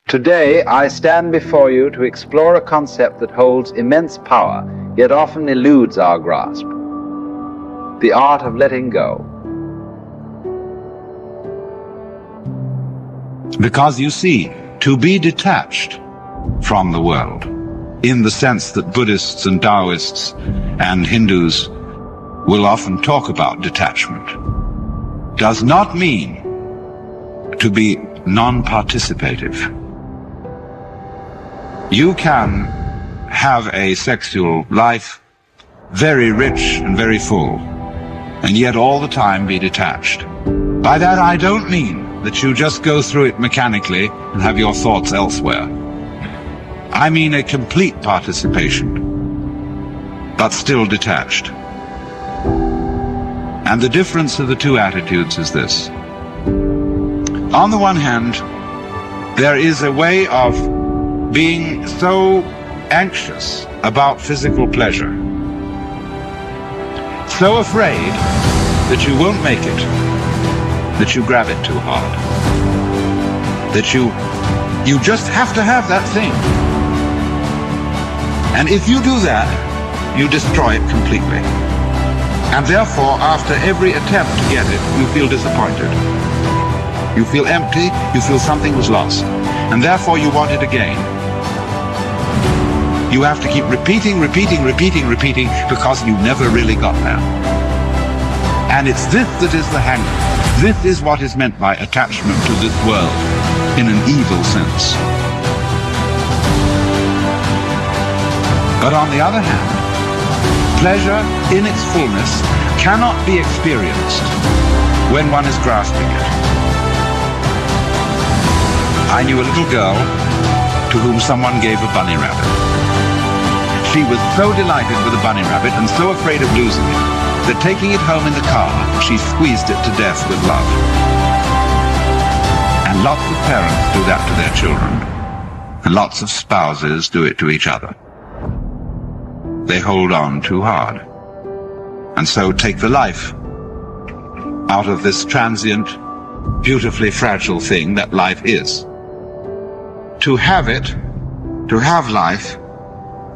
Today, I stand before you to explore a concept that holds immense power, yet often eludes our grasp: the art of letting go. Because you see, to be detached from the world, in the sense that Buddhists and Taoists and Hindus will often talk about detachment, does not mean to be non-participative. You can have a sexual life very rich and very full, and yet all the time be detached. By that I don't mean that you just go through it mechanically and have your thoughts elsewhere. I mean a complete participation, but still detached. And the difference of the two attitudes is this. On the one hand, there is a way of being so anxious about physical pleasure, so afraid that you won't make it, that you grab it too hard, that you just have to have that thing. And if you do that, you destroy it completely. And therefore, after every attempt to get it, you feel disappointed. You feel empty, you feel something was lost. And therefore you want it again. You have to keep repeating, because you never really got there. And it's this that is the hang-up. This is what is meant by attachment to this world, in an evil sense. But on the other hand, pleasure in its fullness cannot be experienced when one is grasping it. I knew a little girl to whom someone gave a bunny rabbit. She was so delighted with the bunny rabbit and so afraid of losing it that taking it home in the car, she squeezed it to death with love. And lots of parents do that to their children. And lots of spouses do it to each other. They hold on too hard. And so take the life out of this transient, beautifully fragile thing that life is. To have it, to have life,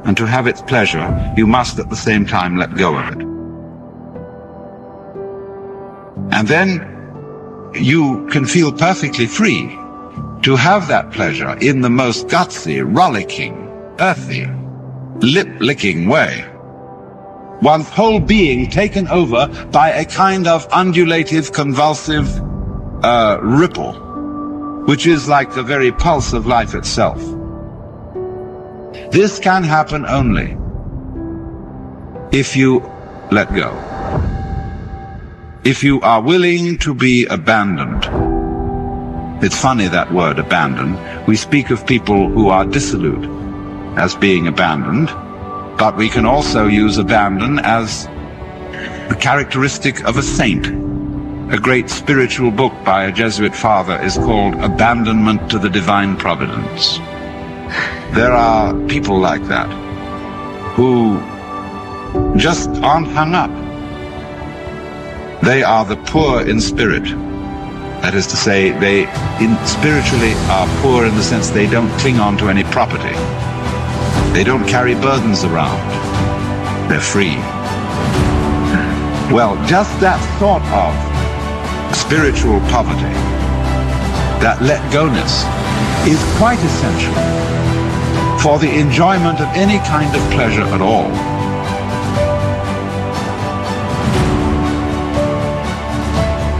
and to have its pleasure, you must at the same time let go of it. And then you can feel perfectly free to have that pleasure in the most gutsy, rollicking, earthy, lip-licking way. One's whole being taken over by a kind of undulative, convulsive ripple, which is like the very pulse of life itself. This can happen only if you let go. If you are willing to be abandoned. It's funny, that word, abandon. We speak of people who are dissolute as being abandoned, but we can also use abandon as the characteristic of a saint. A great spiritual book by a Jesuit father is called Abandonment to the Divine Providence. There are people like that who just aren't hung up. They are the poor in spirit. That is to say, they spiritually are poor in the sense they don't cling on to any property. They don't carry burdens around. They're free. Well, just that sort of spiritual poverty, that let-go-ness, is quite essential for the enjoyment of any kind of pleasure at all.